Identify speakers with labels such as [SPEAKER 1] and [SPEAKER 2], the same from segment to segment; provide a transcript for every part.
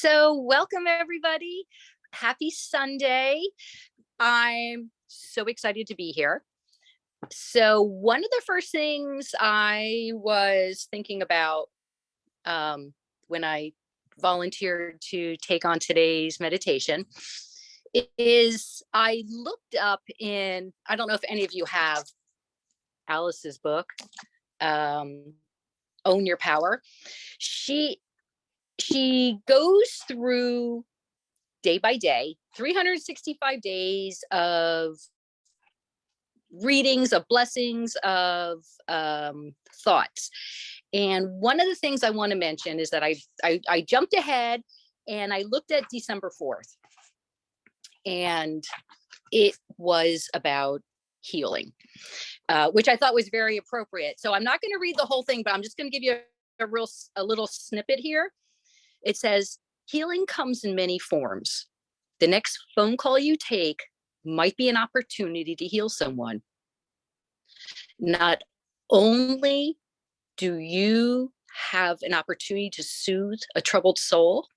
[SPEAKER 1] So welcome everybody. Happy Sunday. I'm so excited to be here. So one of the first things I was thinking about when I volunteered to take on today's meditation is I looked up I don't know if any of you have Alice's book, um, Own Your Power. She she goes through day by day, 365 days of readings, of blessings, of thoughts. And one of the things I want to mention is that I jumped ahead and I looked at December 4th, and it was about healing, which I thought was very appropriate. So I'm not going to read the whole thing, but I'm just going to give you a little snippet here. It says, healing comes in many forms. The next phone call you take might be an opportunity to heal someone. Not only do you have an opportunity to soothe a troubled soul,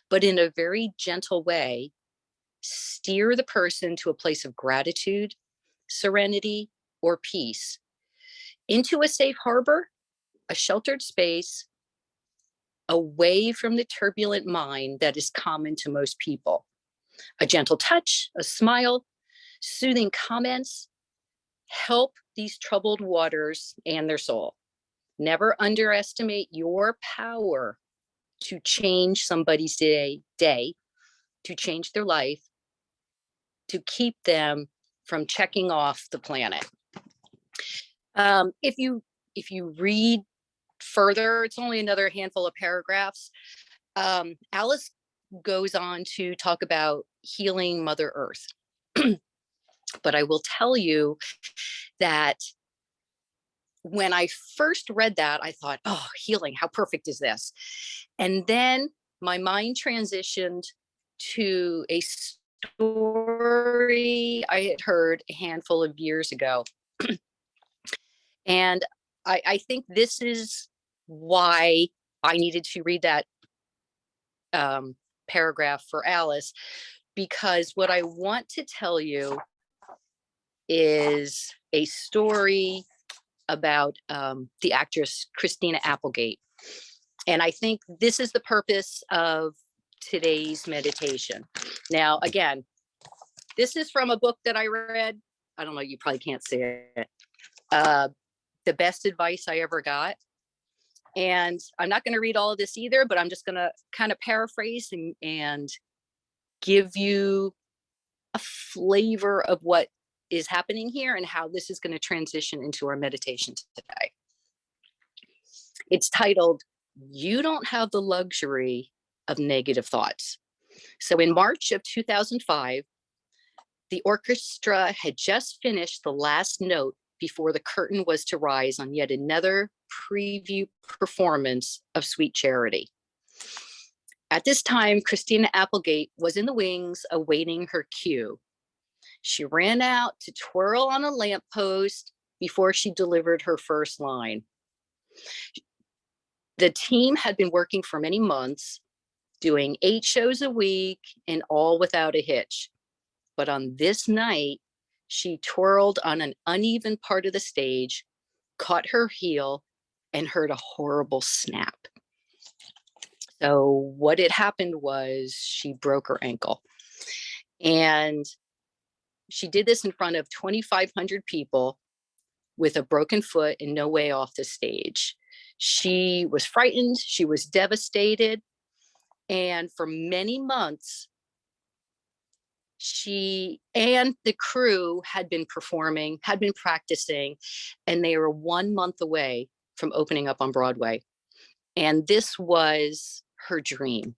[SPEAKER 1] but in a very gentle way, steer the person to a place of gratitude, serenity, or peace, into a safe harbor, a sheltered space, away from the turbulent mind that is common to most people. A gentle touch, a smile, soothing comments help these troubled waters and their soul. Never underestimate your power to change somebody's day, to change their life, to keep them from checking off the planet. If you read further, it's only another handful of paragraphs. Alice goes on to talk about healing Mother Earth. But I will tell you that when I first read that, I thought, oh, healing, how perfect is this? And then my mind transitioned to a story I had heard a handful of years ago. And I think this is why I needed to read that paragraph for Alice, because what I want to tell you is a story about the actress Christina Applegate. And I think this is the purpose of today's meditation. Now, again, this is from a book that I read. I don't know, you probably can't see it. The Best Advice I Ever Got. And I'm not going to read all of this either, but I'm just going to kind of paraphrase and give you a flavor of what is happening here and how this is going to transition into our meditation today. It's titled, You Don't Have the Luxury of Negative Thoughts. So in March of 2005, the orchestra had just finished the last note before the curtain was to rise on yet another preview performance of Sweet Charity. At this time, Christina Applegate was in the wings awaiting her cue. She ran out to twirl on a lamppost before she delivered her first line. The team had been working for many months, doing 8 shows a week and all without a hitch. But on this night, she twirled on an uneven part of the stage, caught her heel, and heard a horrible snap. So what had happened was she broke her ankle. And she did this in front of 2,500 people with a broken foot and no way off the stage. She was frightened. She was devastated. And for many months, she and the crew had been performing, had been practicing, and they were 1 month away from opening up on Broadway. And this was her dream.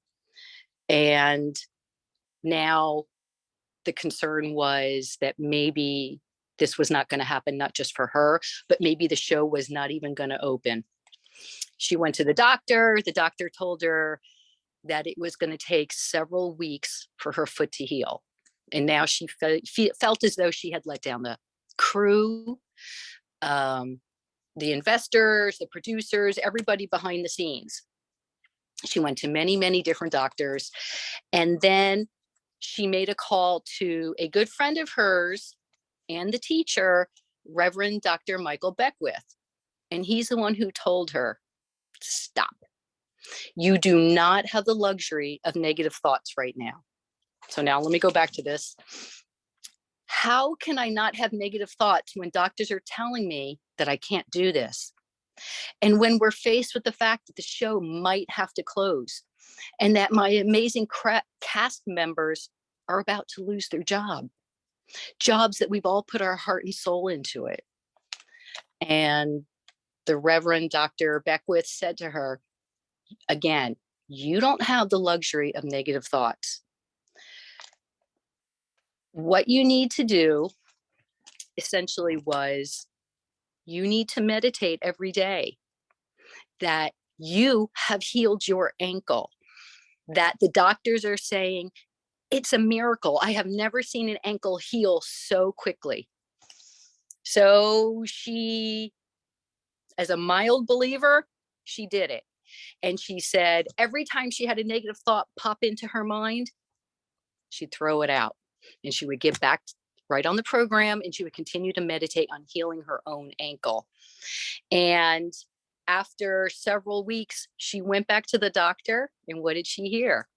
[SPEAKER 1] And now the concern was that maybe this was not going to happen, not just for her, but maybe the show was not even going to open. She went to the doctor. The doctor told her that it was going to take several weeks for her foot to heal. And now she felt as though she had let down the crew, the investors, the producers, everybody behind the scenes. She went to many, many different doctors. And then she made a call to a good friend of hers and the teacher, Reverend Dr. Michael Beckwith. And he's the one who told her, stop. You do not have the luxury of negative thoughts right now. So now let me go back to this. How can I not have negative thoughts when doctors are telling me that I can't do this? And when we're faced with the fact that the show might have to close and that my amazing cast members are about to lose their jobs that we've all put our heart and soul into it. And the Reverend Dr. Beckwith said to her, again, you don't have the luxury of negative thoughts. What you need to do essentially was you need to meditate every day that you have healed your ankle, that the doctors are saying it's a miracle. I have never seen an ankle heal so quickly. So she, as a mild believer, she did it. And she said every time she had a negative thought pop into her mind, she'd throw it out and she would get back right on the program and she would continue to meditate on healing her own ankle. And after several weeks, she went back to the doctor and what did she hear?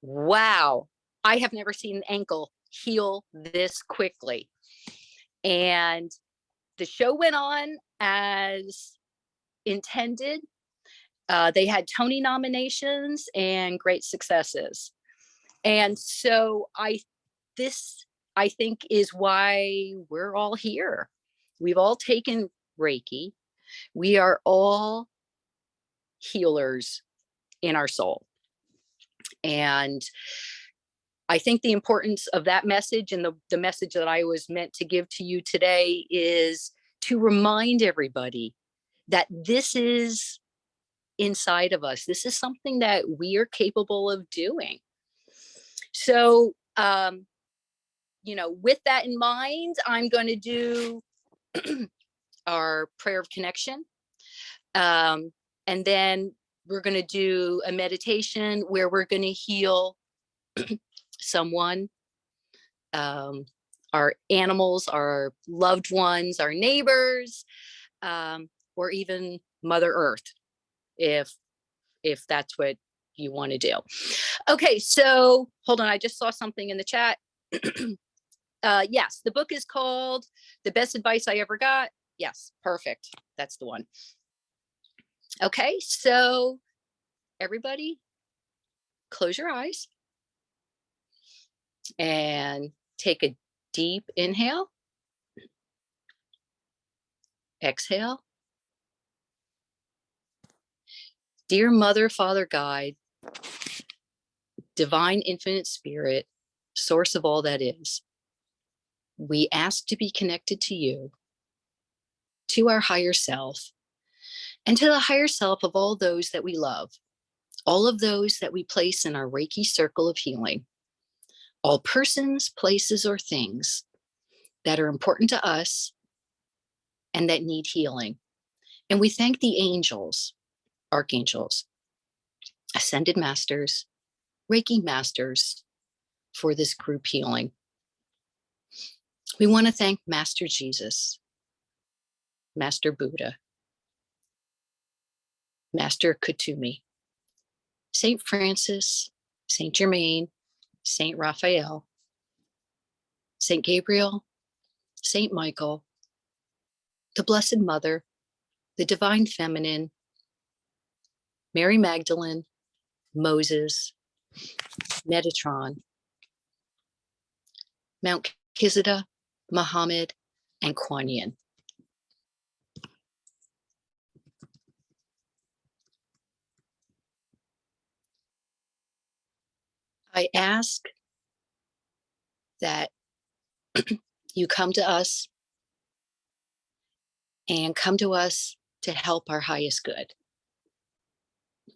[SPEAKER 1] Wow, I have never seen an ankle heal this quickly. And the show went on as intended. They had Tony nominations and great successes. And so this I think is why we're all here. We've all taken Reiki. We are all healers in our soul. And I think the importance of that message and the message that I was meant to give to you today is to remind everybody that this is inside of us. This is something that we are capable of doing. So, with that in mind, I'm going to do our prayer of connection. And then we're going to do a meditation where we're going to heal someone, our animals, our loved ones, our neighbors, or even Mother Earth, if that's what you want to do. Okay, so hold on, I just saw something in the chat. Yes, the book is called The Best Advice I Ever Got. Yes, perfect. That's the one. Okay, so everybody, close your eyes and take a deep inhale. Exhale. Dear Mother, Father, Guide, Divine Infinite Spirit, source of all that is, we ask to be connected to you, to our higher self, and to the higher self of all those that we love, all of those that we place in our Reiki circle of healing, all persons, places, or things that are important to us and that need healing. And we thank the angels, archangels, ascended masters, Reiki masters for this group healing. We want to thank Master Jesus, Master Buddha, Master Kutumi, Saint Francis, Saint Germain, Saint Raphael, Saint Gabriel, Saint Michael, the Blessed Mother, the Divine Feminine, Mary Magdalene, Moses, Metatron, Mount Kizida, Muhammad, and Kuan Yin. I ask that you come to us and come to us to help our highest good.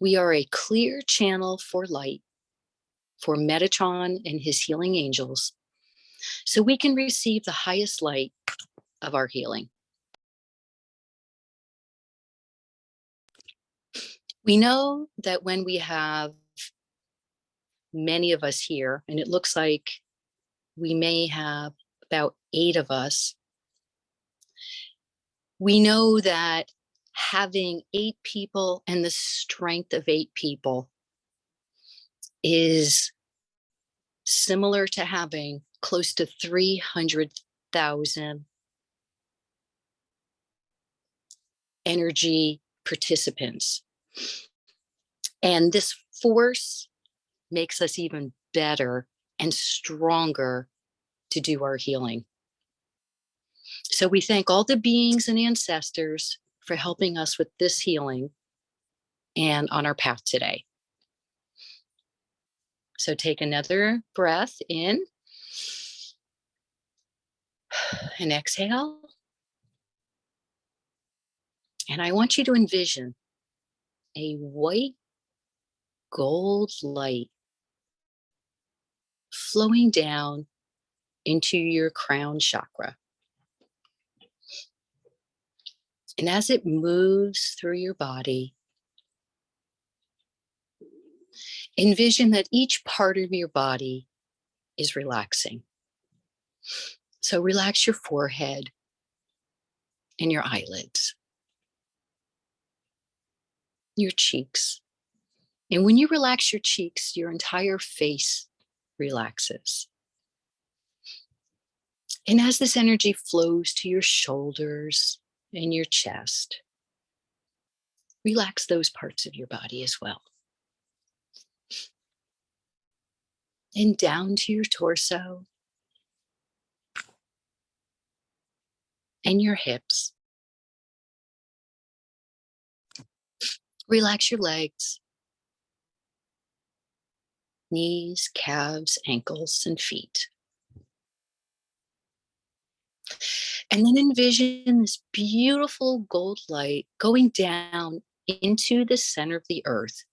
[SPEAKER 1] We are a clear channel for light, for Metatron and his healing angels, so we can receive the highest light of our healing. We know that when we have many of us here, and it looks like we may have about 8 of us, we know that having 8 people and the strength of 8 people is similar to having close to 300,000 energy participants. And this force makes us even better and stronger to do our healing. So we thank all the beings and ancestors for helping us with this healing and on our path today. So take another breath in and exhale. And I want you to envision a white gold light flowing down into your crown chakra. And as it moves through your body, envision that each part of your body is relaxing. So relax your forehead and your eyelids, your cheeks. And when you relax your cheeks, your entire face relaxes. And as this energy flows to your shoulders and your chest, relax those parts of your body as well. And down to your torso and your hips. Relax your legs, knees, calves, ankles, and feet. And then envision this beautiful gold light going down into the center of the earth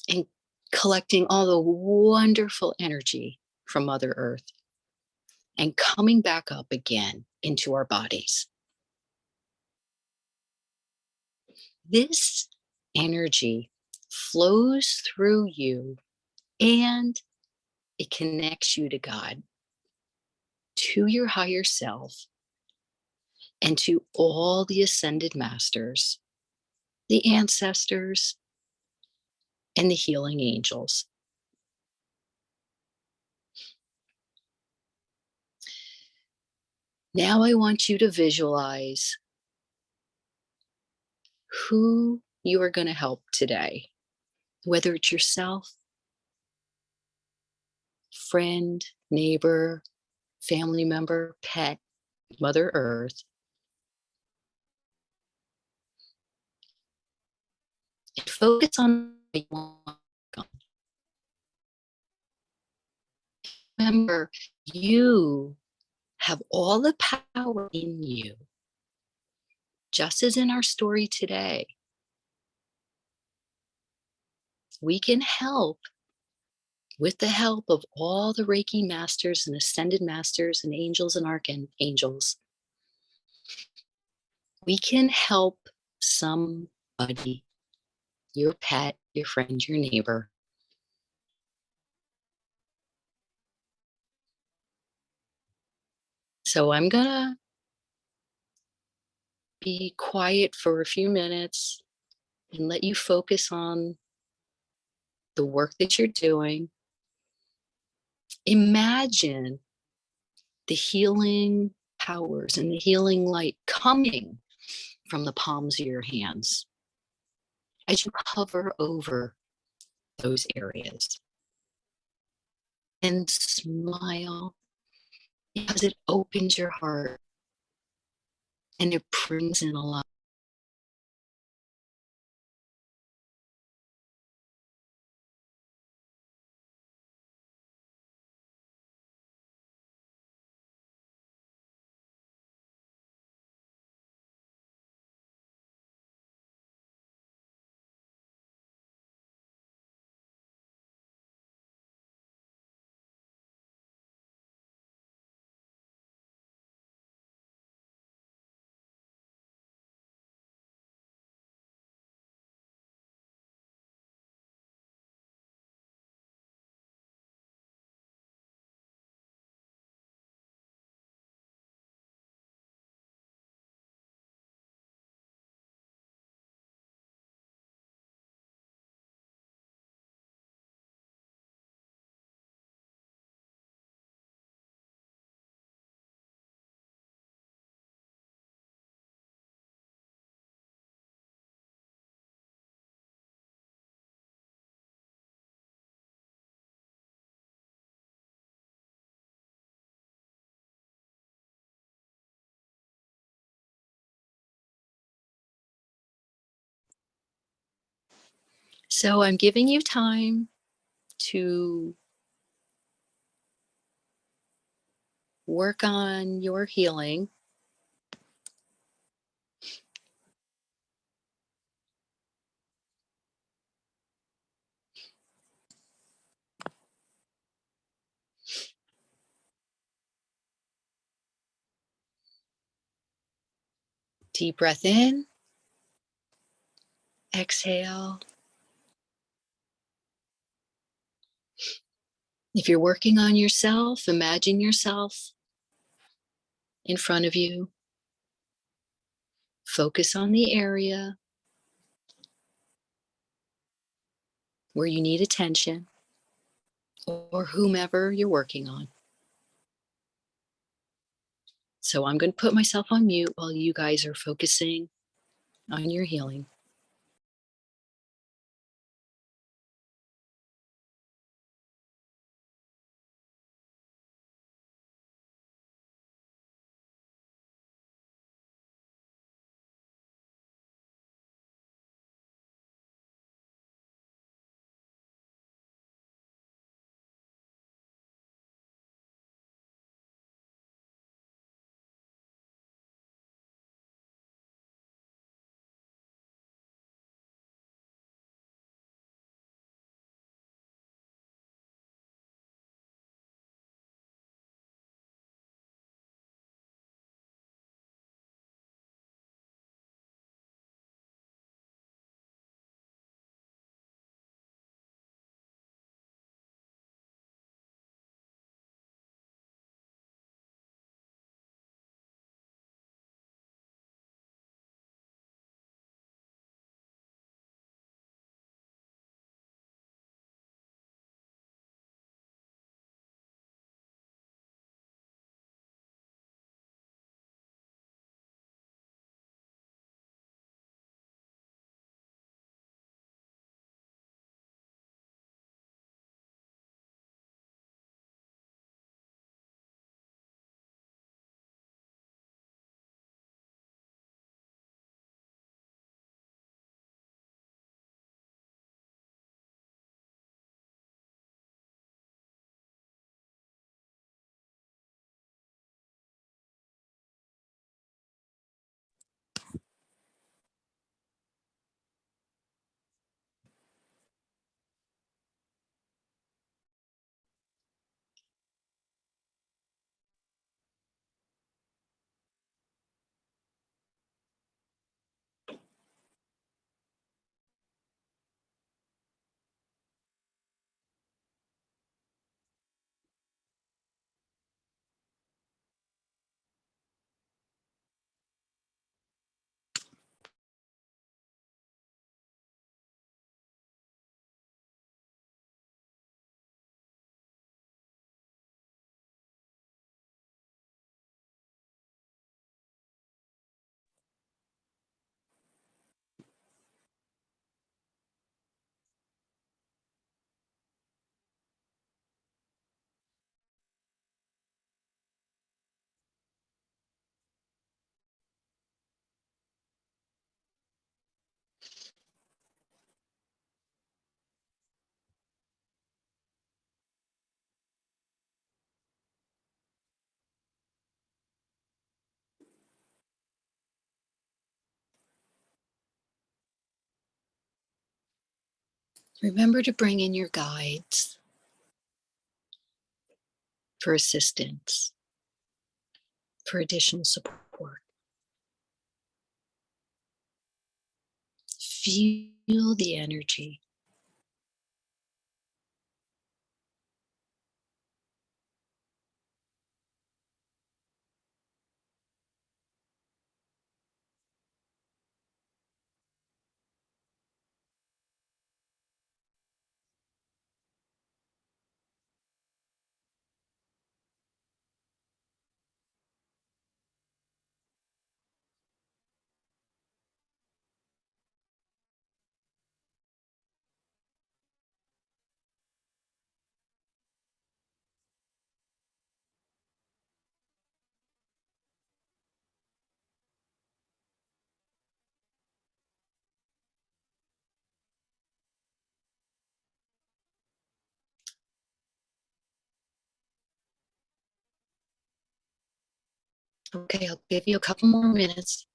[SPEAKER 1] and collecting all the wonderful energy from Mother Earth and coming back up again into our bodies. This energy flows through you and it connects you to God, to your higher self, and to all the ascended masters, the ancestors, and the healing angels. Now I want you to visualize who you are going to help today, whether it's yourself, friend, neighbor, family member, pet, Mother Earth. And focus on what you want. Remember, you have all the power in you, just as in our story today. We can help with the help of all the Reiki masters and ascended masters and angels and archangels. We can help somebody, your pet, your friend, your neighbor. So I'm going to be quiet for a few minutes and let you focus on the work that you're doing. Imagine the healing powers and the healing light coming from the palms of your hands as you hover over those areas. And smile because it opens your heart and it brings in a lot. So I'm giving you time to work on your healing. Deep breath in, exhale. If you're working on yourself, imagine yourself in front of you. Focus on the area where you need attention or whomever you're working on. So I'm going to put myself on mute while you guys are focusing on your healing. Remember to bring in your guides for assistance, for additional support. Feel the energy. Okay, I'll give you a couple more minutes.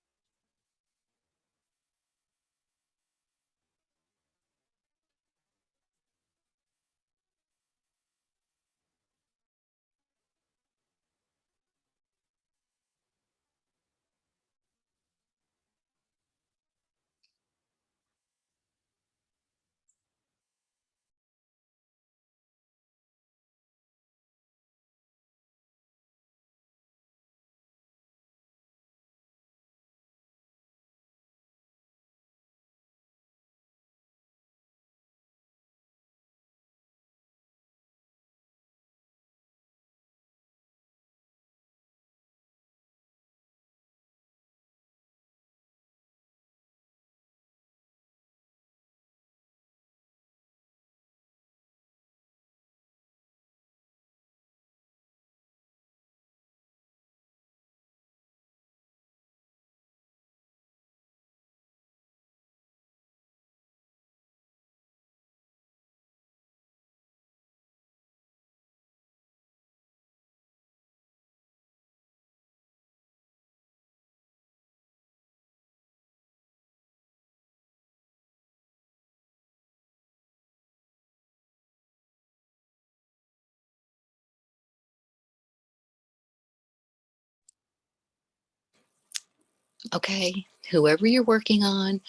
[SPEAKER 1] Okay, whoever you're working on,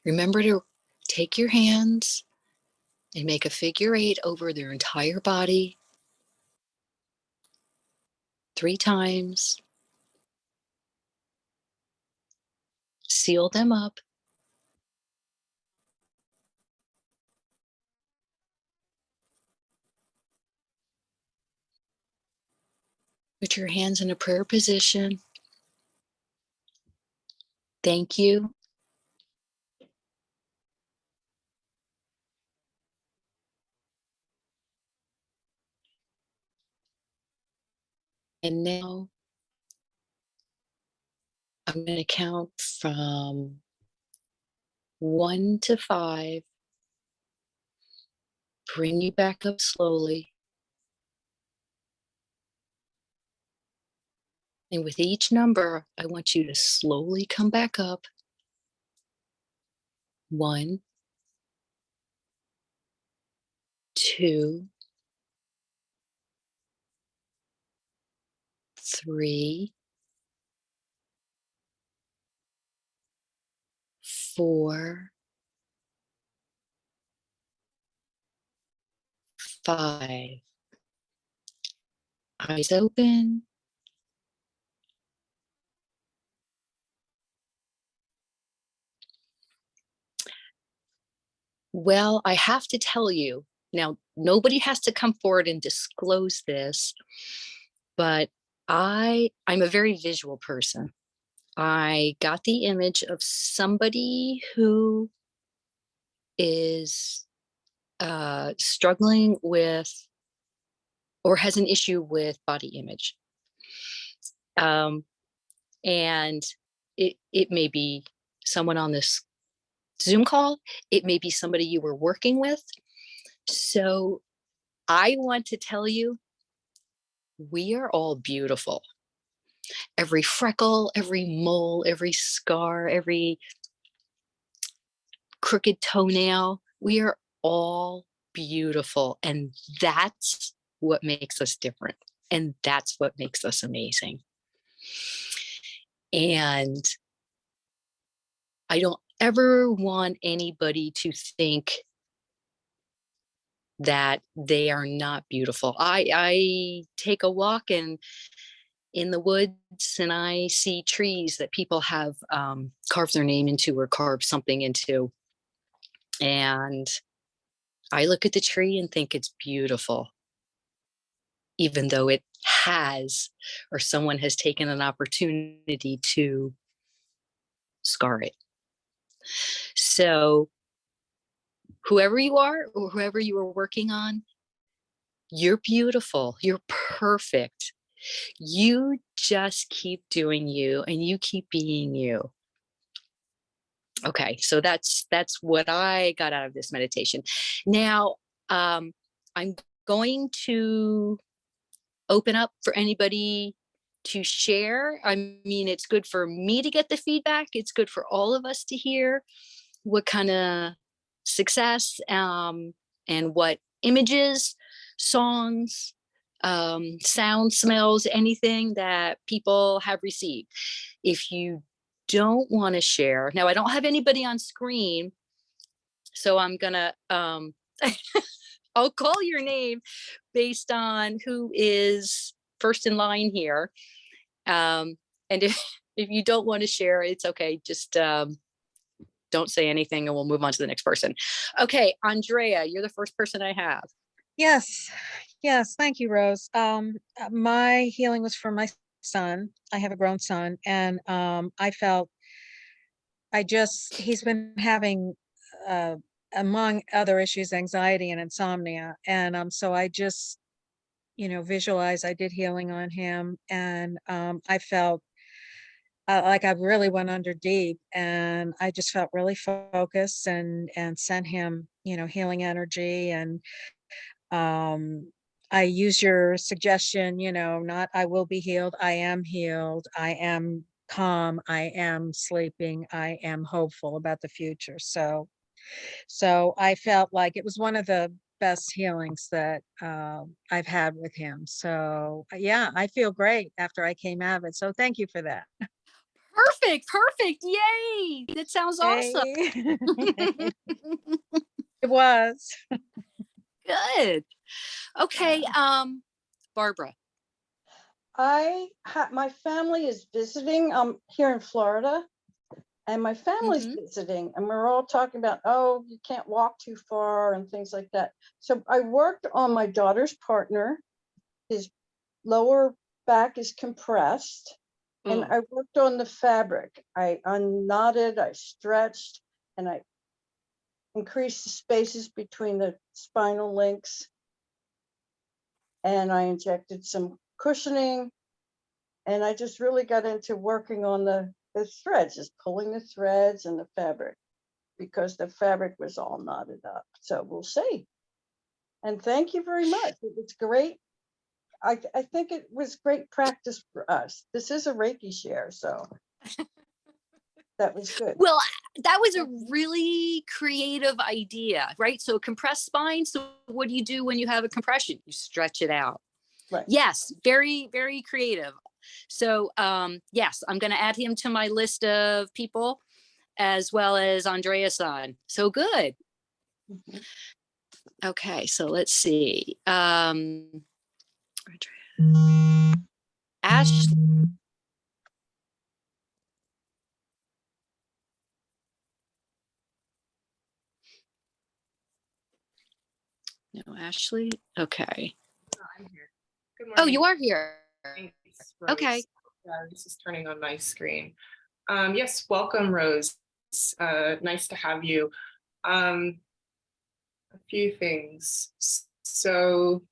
[SPEAKER 1] remember to take your hands and make a figure 8 over their entire body 3 times. Seal them up. Put your hands in a prayer position. Thank you. And now I'm going to count from 1 to 5. Bring you back up slowly. And with each number, I want you to slowly come back up. 1, 2, 3, 4, 5. Eyes open. Well, I have to tell you, now nobody has to come forward and disclose this, but I'm a very visual person. I got the image of somebody who is struggling with or has an issue with body image. Um, and it may be someone on this Zoom call, it may be somebody you were working with. So I want to tell you, we are all beautiful. Every freckle, every mole, every scar, every crooked toenail, we are all beautiful. And that's what makes us different. And that's what makes us amazing. And I don't ever want anybody to think that they are not beautiful. I take a walk in the woods and I see trees that people have carved their name into or carved something into. And I look at the tree and think it's beautiful, even though it has, or someone has taken an opportunity to scar it. So, whoever you are, or whoever you are working on, you're beautiful. You're perfect. You just keep doing you and you keep being you. Okay, so that's what I got out of this meditation. Now, I'm going to open up for anybody to share. I mean, it's good for me to get the feedback. It's good for all of us to hear what kind of success, and what images, songs, sound, smells, anything that people have received. If you don't want to share, now I don't have anybody on screen, so I'm gonna I'll call your name based on who is first in line here. And if you don't want to share, it's okay. Just don't say anything and we'll move on to the next person. Okay, Andrea, you're the first person I have.
[SPEAKER 2] Yes. Yes. Thank you, Rose. My healing was for my son. I have a grown son, and he's been having, uh, among other issues, anxiety and insomnia. And so I just, visualized, I did healing on him, and I felt like I really went under deep, and I just felt really focused, and sent him, healing energy. And I use your suggestion, not I will be healed, I am healed, I am calm, I am sleeping, I am hopeful about the future. So I felt like it was one of the best healings that I've had with him. So yeah, I feel great after I came out of it. So thank you for that.
[SPEAKER 1] Perfect, perfect. Yay. That sounds awesome.
[SPEAKER 2] Yay. It was.
[SPEAKER 1] Good. Okay, Barbara.
[SPEAKER 3] My family is visiting. I'm here in Florida, and my family's
[SPEAKER 1] Mhm.
[SPEAKER 3] visiting, and we're all talking about, oh, you can't walk too far and things like that. So I worked on my daughter's partner. His lower back is compressed, and I worked on the fabric. I unknotted, I stretched, and I increased the spaces between the spinal links, and I injected some cushioning. And I just really got into working on the threads, just pulling the threads and the fabric, because the fabric was all knotted up. So we'll see. And thank you very much. It was great. I think it was great practice for us. This is a Reiki share, so that was good.
[SPEAKER 1] Well, that was a really creative idea, right? So compressed spine. So what do you do when you have a compression? You stretch it out.
[SPEAKER 3] Right.
[SPEAKER 1] Yes, very, very creative. So yes, I'm going to add him to my list of people, as well as Andrea-san. So good.
[SPEAKER 3] Mhm.
[SPEAKER 1] Okay, so let's see. Ash. No, Ashley. Okay.
[SPEAKER 4] I'm here. Good morning.
[SPEAKER 1] Oh, you are here.
[SPEAKER 4] Thanks, Rose.
[SPEAKER 1] Okay.
[SPEAKER 4] This is turning on my screen. Yes, welcome, Rose. Nice to have you. A few things. So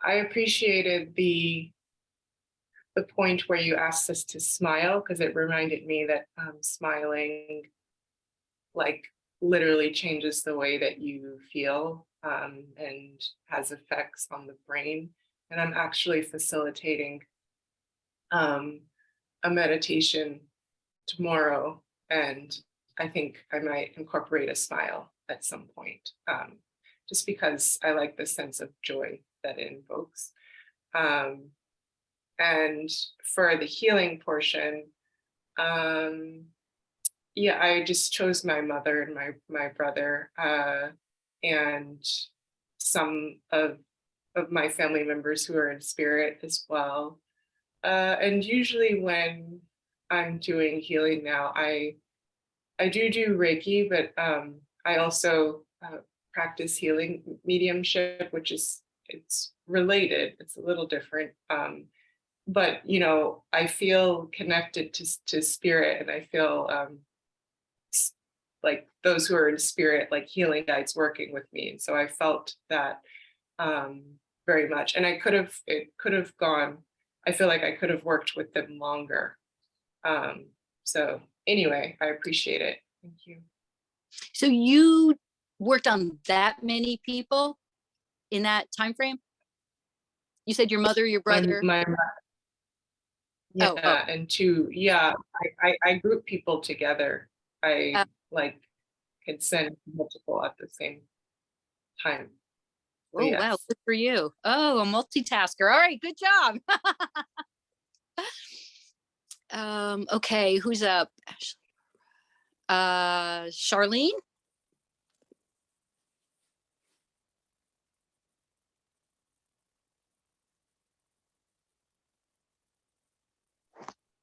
[SPEAKER 4] I appreciated the point where you asked us to smile, because it reminded me that smiling, like, literally changes the way that you feel, and has effects on the brain. And I'm actually facilitating a meditation tomorrow, and I think I might incorporate a smile at some point, just because I like the sense of joy that it invokes. And for the healing portion, yeah, I just chose my mother and my brother, and some of my family members who are in spirit as well. And usually when I'm doing healing now, I do Reiki, but I also practice healing mediumship, which it's related. It's a little different, but I feel connected to spirit, and I feel like those who are in spirit, like healing guides working with me. And so I felt that very much, and it could have gone. I feel like I could have worked with them longer. So anyway, I appreciate it. Thank you.
[SPEAKER 1] So you worked on that many people in that time frame? You said your mother, your brother. Oh, oh,
[SPEAKER 4] And two, yeah, I group people together. I
[SPEAKER 1] uh,
[SPEAKER 4] like could send multiple at the same time. So
[SPEAKER 1] oh, wow,
[SPEAKER 4] yes.
[SPEAKER 1] good for you. Oh, a multitasker. All right, good job. Okay, who's up? Ashley. Charlene?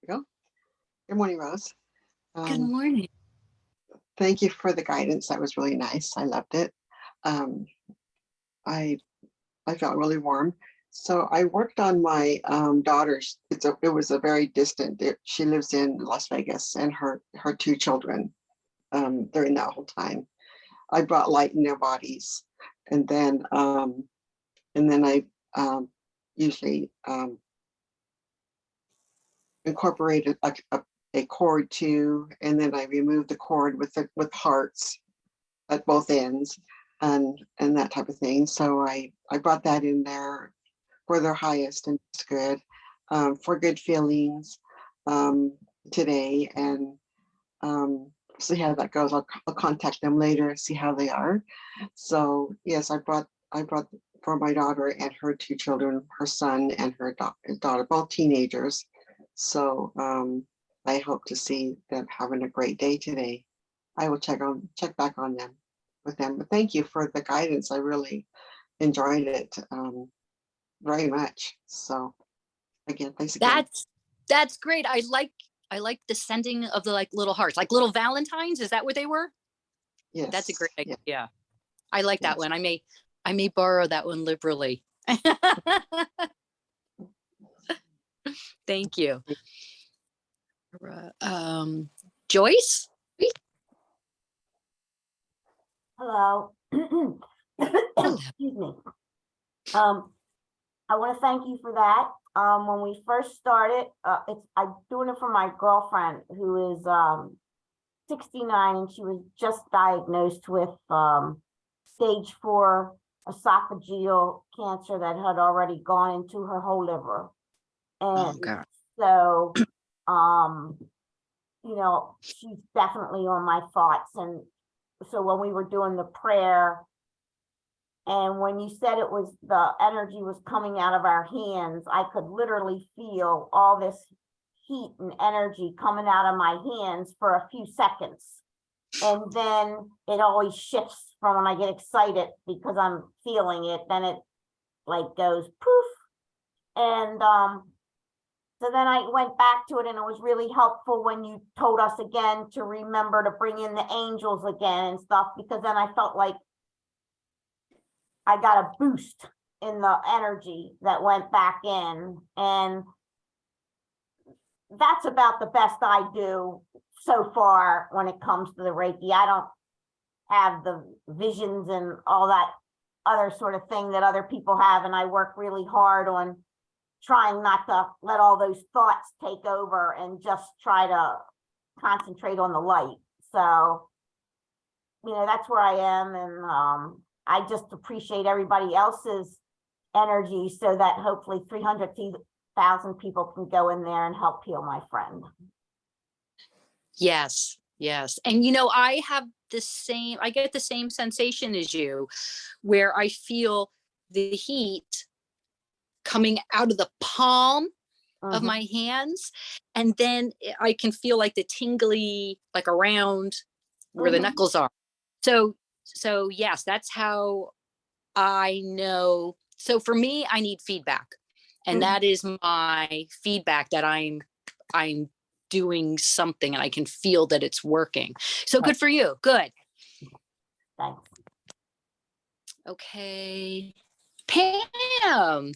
[SPEAKER 5] Go. Good morning, Rose.
[SPEAKER 1] Good morning.
[SPEAKER 5] Thank you for the guidance. That was really nice. I loved it. Um, I I felt really warm. So I worked on my daughter's. It was a very distant. She lives in Las Vegas, and her two children during that whole time. I brought light in their bodies, and then I usually incorporated a cord too, and then I removed the cord with hearts at both ends and that type of thing. So I brought that in there for their highest, and it's good for good feelings today, and see how that goes. I'll contact them later, see how they are. So yes, I brought for my daughter and her two children, her son and her daughter, both teenagers. So I hope to see them having a great day today. I will check back on them with them. But thank you for the guidance. I really enjoyed it very much. So again, thanks again.
[SPEAKER 1] That's great. I like the sending of the like little hearts, like little Valentines. Is that what they were?
[SPEAKER 5] Yes.
[SPEAKER 1] That's a great idea.
[SPEAKER 5] Yeah.
[SPEAKER 1] I like that
[SPEAKER 5] Yes.
[SPEAKER 1] one. I may borrow that one liberally. Thank you. Joyce?
[SPEAKER 6] Hello. Excuse me. I want to thank you for that. When we first started, I'm doing it for my girlfriend who is 69, and she was just diagnosed with stage 4 esophageal cancer that had already gone into her whole liver.
[SPEAKER 1] Oh,
[SPEAKER 6] And
[SPEAKER 1] God.
[SPEAKER 6] so, you know, she's definitely on my thoughts. And so when we were doing the prayer, and when you said it was the energy was coming out of our hands, I could literally feel all this heat and energy coming out of my hands for a few seconds. And then it always shifts from when I get excited because I'm feeling it, then it like goes poof. And so then I went back to it, and it was really helpful when you told us again to remember to bring in the angels again and stuff, because then I felt like I got a boost in the energy that went back in. And that's about the best I do so far when it comes to the Reiki. I don't have the visions and all that other sort of thing that other people have. And I work really hard on trying not to let all those thoughts take over and just try to concentrate on the light. So, you know, that's where I am. And I just appreciate everybody else's energy so that hopefully 300,000 people can go in there and help heal my friend.
[SPEAKER 1] Yes, yes. And you know, I get the same sensation as you, where I feel the heat coming out of the palm of my hands. And then I can feel like the tingly, like around where the knuckles are. So yes, that's how I know. So for me, I need feedback. And that is my feedback that I'm doing something and I can feel that it's working. So good for you. Good.
[SPEAKER 6] Thanks.
[SPEAKER 1] Okay. Pam.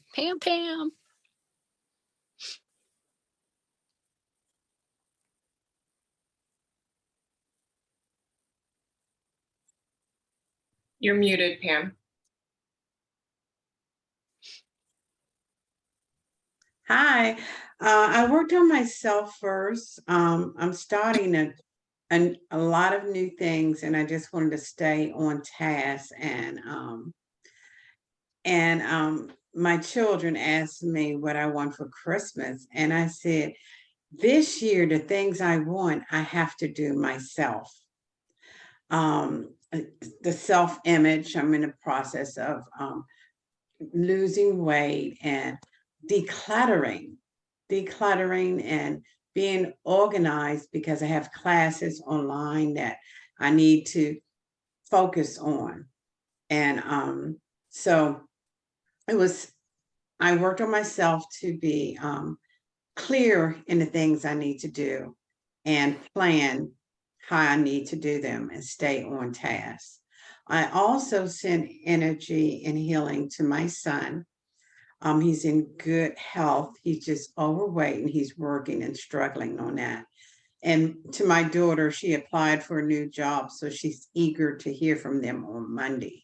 [SPEAKER 4] You're muted, Pam.
[SPEAKER 7] Hi, I worked on myself first. I'm starting a lot of new things, and I just wanted to stay on task and my children asked me what I want for Christmas, and I said, this year, the things I want, I have to do myself. The self-image, I'm in the process of losing weight and decluttering and being organized, because I have classes online that I need to focus on. And so I worked on myself to be clear in the things I need to do and plan how I need to do them and stay on task. I also send energy and healing to my son. He's in good health. He's just overweight and he's working and struggling on that. And to my daughter, she applied for a new job, so she's eager to hear from them on Monday.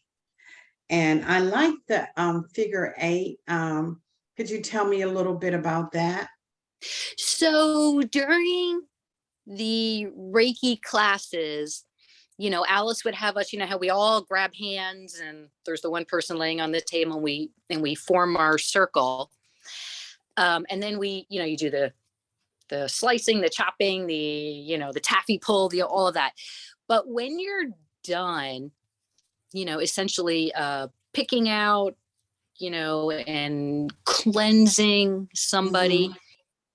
[SPEAKER 7] And I like the figure 8. Could you tell me a little bit about that?
[SPEAKER 1] So during the Reiki classes, Alice would have us, how we all grab hands and there's the one person laying on the table and we form our circle. And then you do the slicing, the chopping, the taffy pull, all of that. But when you're done, essentially picking out, and cleansing somebody,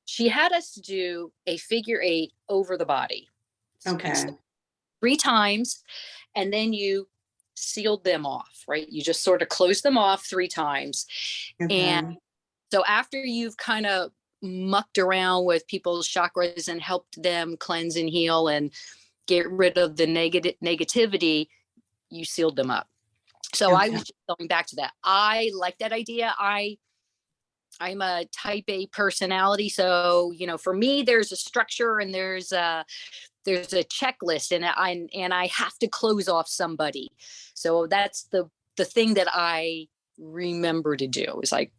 [SPEAKER 1] she had us do a figure 8 over the body.
[SPEAKER 7] Okay.
[SPEAKER 1] 3 times, and then you sealed them off, right? You just sort of closed them off 3 times.
[SPEAKER 7] Okay.
[SPEAKER 1] And so after you've kind of mucked around with people's chakras and helped them cleanse and heal and get rid of the negativity, you sealed them up. So I was just going back to that. I like that idea. I'm a type A personality. So, for me, there's a structure and there's a checklist, and I have to close off somebody. So that's the thing that I remember to do is I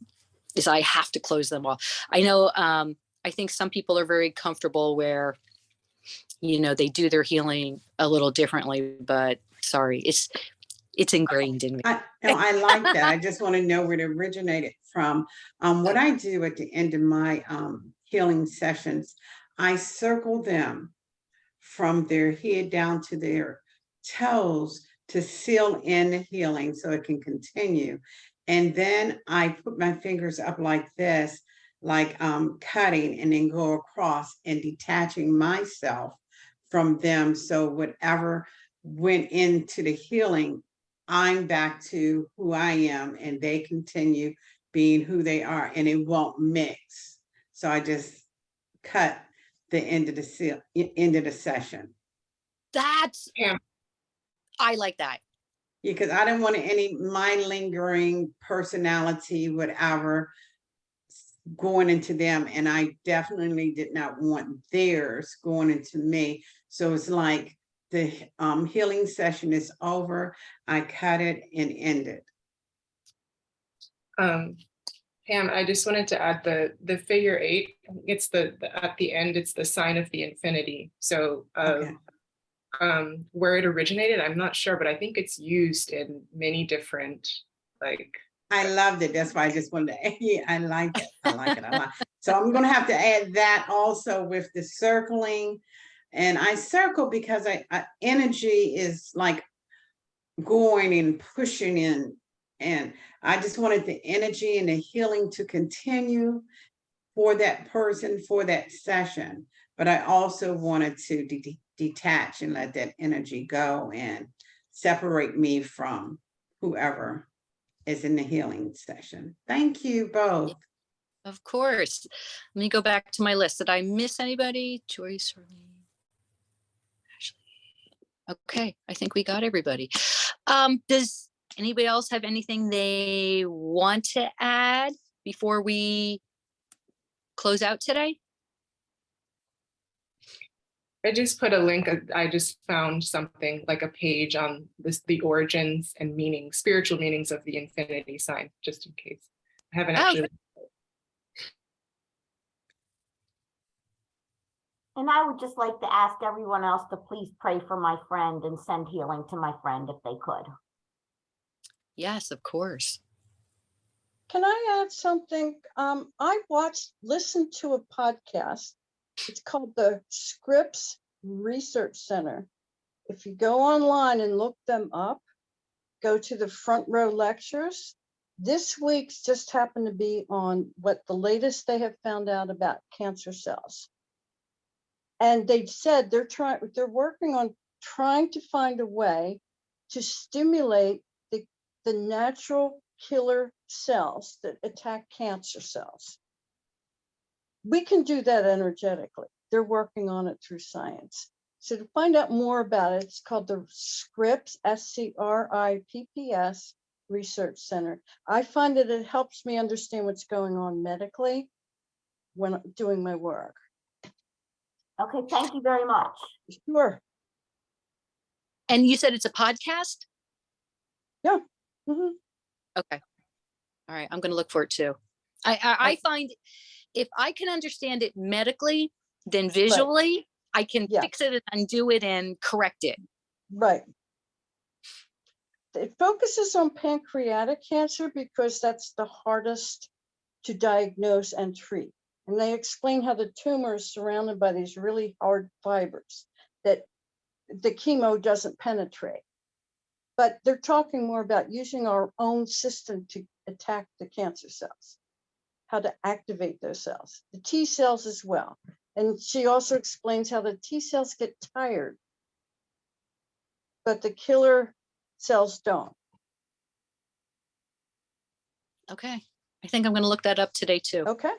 [SPEAKER 1] have to close them off. I know, I think some people are very comfortable where, they do their healing a little differently, but sorry, it's ingrained in me.
[SPEAKER 7] I like that. I just want to know where it originated from. What I do at the end of my healing sessions, I circle them from their head down to their toes to seal in the healing so it can continue. And then I put my fingers up like this, like cutting, and then go across and detaching myself from them. So whatever went into the healing, I'm back to who I am and they continue being who they are, and it won't mix. So I just cut the end of the session.
[SPEAKER 1] That's, I like that.
[SPEAKER 7] Because I didn't want any my lingering personality, whatever, going into them. And I definitely did not want theirs going into me. So it's like the healing session is over. I cut it and end it.
[SPEAKER 4] Pam, I just wanted to add the figure 8. It's at the end, it's the sign of the infinity. So
[SPEAKER 7] Okay.
[SPEAKER 4] Where it originated, I'm not sure, but I think it's used in many different,
[SPEAKER 7] I loved it. That's why I just wanted to, I like it. I like it a lot. So I'm going to have to add that also with the circling. And I circle because energy is like going and pushing in. And I just wanted the energy and the healing to continue for that person, for that session. But I also wanted to detach and let that energy go and separate me from whoever is in the healing session. Thank you both.
[SPEAKER 1] Of course. Let me go back to my list. Did I miss anybody? Joyce, Arlene, Ashley. Okay, I think we got everybody. Does anybody else have anything they want to add before we close out today?
[SPEAKER 4] I just put a link. I just found something like a page on the origins and meaning, spiritual meanings of the infinity sign, just in case. I haven't actually.
[SPEAKER 6] And I would just like to ask everyone else to please pray for my friend and send healing to my friend if they could.
[SPEAKER 1] Yes, of course.
[SPEAKER 3] Can I add something? I listened to a podcast. It's called the Scripps Research Center. If you go online and look them up, go to the front row lectures. This week's just happened to be on what the latest they have found out about cancer cells. And they said they're working on trying to find a way to stimulate the natural killer cells that attack cancer cells. We can do that energetically. They're working on it through science. So to find out more about it, it's called the Scripps, SCRIPPS Research Center. I find that it helps me understand what's going on medically when I'm doing my work.
[SPEAKER 6] Okay, thank you very much.
[SPEAKER 3] Sure.
[SPEAKER 1] And you said it's a podcast?
[SPEAKER 3] Yeah. Mhm.
[SPEAKER 1] Okay. All right. I'm going to look for it too. I find if I can understand it medically, then visually I can
[SPEAKER 3] Yeah.
[SPEAKER 1] fix it and undo it and correct it.
[SPEAKER 3] Right. It focuses on pancreatic cancer because that's the hardest to diagnose and treat. And they explain how the tumor is surrounded by these really hard fibers that the chemo doesn't penetrate. But they're talking more about using our own system to attack the cancer cells, how to activate those cells, the T cells as well. And she also explains how the T cells get tired, but the killer cells don't.
[SPEAKER 1] Okay. I think I'm going to look that up today too.
[SPEAKER 3] Okay.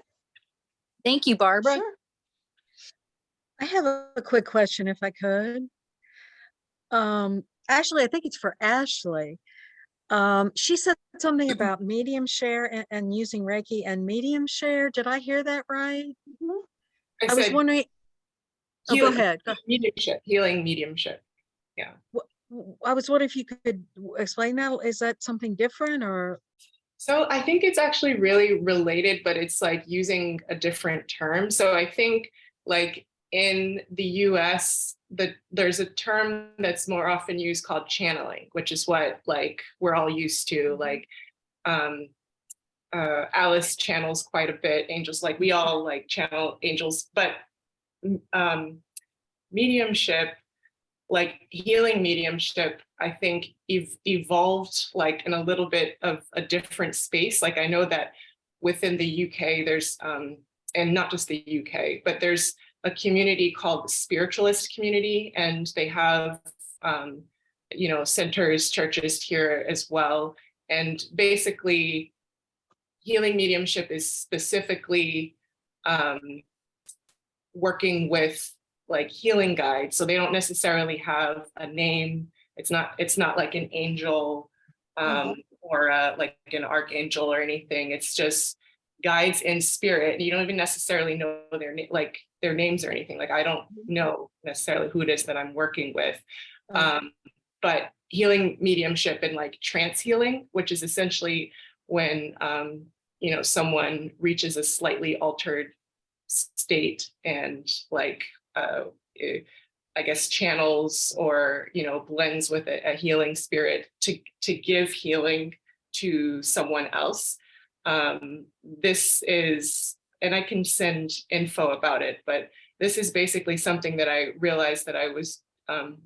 [SPEAKER 1] Thank you, Barbara.
[SPEAKER 3] Sure.
[SPEAKER 2] I have a quick question if I could. Ashley, I think it's for Ashley. She said something about medium share and using Reiki and medium share. Did I hear that right?
[SPEAKER 3] Mhm.
[SPEAKER 2] I was
[SPEAKER 4] said
[SPEAKER 2] wondering. Oh, go
[SPEAKER 4] healing-
[SPEAKER 2] ahead.
[SPEAKER 4] Mediumship, healing mediumship.
[SPEAKER 2] I was wondering if you could explain that. Is that something different or?
[SPEAKER 4] So I think it's actually really related, but it's like using a different term. So I think like in the US, there's a term that's more often used called channeling, which is what like we're all used to. Like Alice channels quite a bit, angels, like we all like channel angels, but mediumship, like healing mediumship, I think evolved like in a little bit of a different space. Like I know that within the UK, there's, and not just the UK, but there's a community called the spiritualist community, and they have, centers, churches here as well. And basically, healing mediumship is specifically working with like healing guides. So they don't necessarily have a name. It's not like an angel or like an archangel or anything. It's just guides in spirit. You don't even necessarily know their names or anything. Like I don't know necessarily who it is that I'm working with. But healing mediumship and like trance healing, which is essentially when someone reaches a slightly altered state and like I guess channels or blends with a healing spirit to give healing to someone else. This is, and I can send info about it, but this is basically something that I realized that I was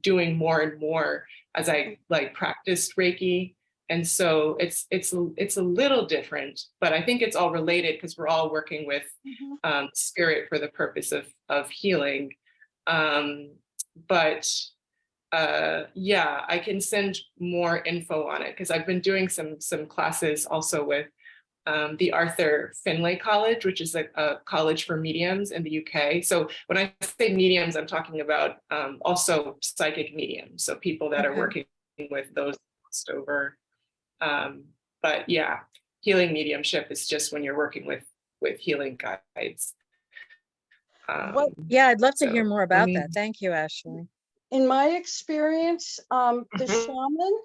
[SPEAKER 4] doing more and more as I like practiced Reiki. And so it's a little different, but I think it's all related because we're all working with spirit for the purpose of healing. But I can send more info on it because I've been doing some classes also with the Arthur Finlay College, which is a college for mediums in the UK. So when I say mediums, I'm talking about also psychic mediums, so people that are working with those crossed over. But yeah, healing mediumship is just when you're working with healing guides.
[SPEAKER 2] Yeah, I'd love to hear more about that. Thank you, Ashley.
[SPEAKER 3] In my experience, the shaman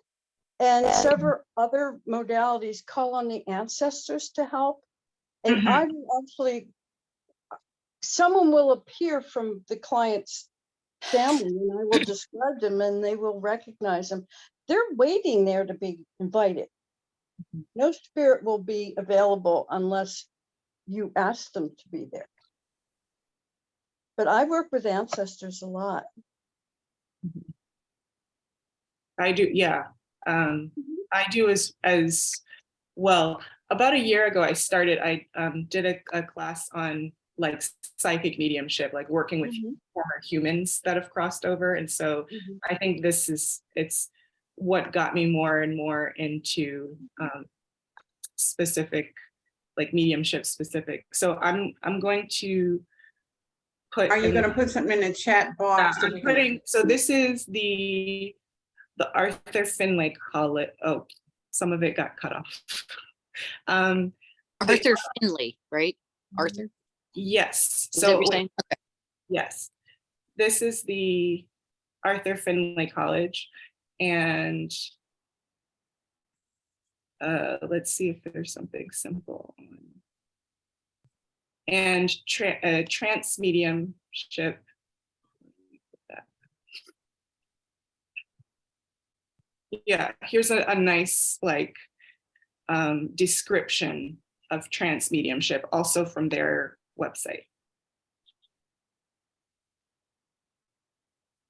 [SPEAKER 3] and several other modalities call on the ancestors to help. And I've actually, someone will appear from the client's family and I will describe them and they will recognize them. They're waiting there to be invited. No spirit will be available unless you ask them to be there. But I work with ancestors a lot.
[SPEAKER 4] I do, yeah. I do as well. About a year ago, I did a class on like psychic mediumship, like working with former humans that have crossed over. And so I think it's what got me more and more into specific, like mediumship specific. So I'm going to put.
[SPEAKER 7] Are you gonna put something in the chat box? so we can-
[SPEAKER 4] So this is the Arthur Finlay College. Oh, some of it got cut off.
[SPEAKER 1] Arthur Finley, right? Arthur,
[SPEAKER 4] Yes.
[SPEAKER 1] is that what you're saying? Okay.
[SPEAKER 4] Yes, this is the Arthur Finlay College, and let's see if there's something simple. And trance mediumship. Yeah, here's a nice like description of trance mediumship, also from their website.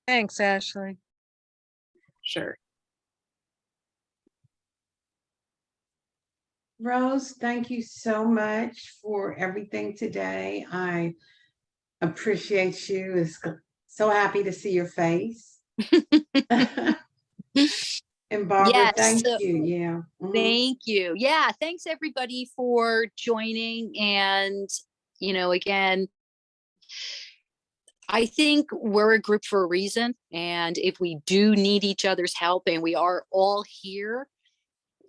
[SPEAKER 2] Thanks, Ashley.
[SPEAKER 4] Sure.
[SPEAKER 7] Rose, thank you so much for everything today. I appreciate you. It's so happy to see your face. And Barbara,
[SPEAKER 1] Yes,
[SPEAKER 7] thank
[SPEAKER 1] so-
[SPEAKER 7] you. Yeah. Mhm.
[SPEAKER 1] Thank you. Yeah, thanks everybody for joining. And, again, I think we're a group for a reason. And if we do need each other's help, and we are all here,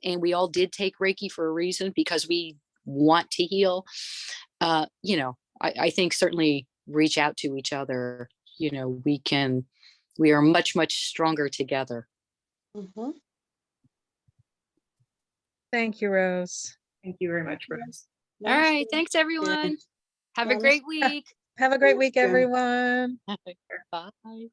[SPEAKER 1] and we all did take Reiki for a reason because we want to heal, I think certainly reach out to each other. We are much, much stronger together.
[SPEAKER 3] Mhm.
[SPEAKER 2] Thank you, Rose.
[SPEAKER 4] Thank you very much, Rose.
[SPEAKER 1] All right.
[SPEAKER 3] Namaste.
[SPEAKER 1] Thanks, everyone. Have a
[SPEAKER 3] Namaste.
[SPEAKER 1] great week.
[SPEAKER 2] Have a great week,
[SPEAKER 7] Yeah.
[SPEAKER 2] everyone.
[SPEAKER 1] Bye.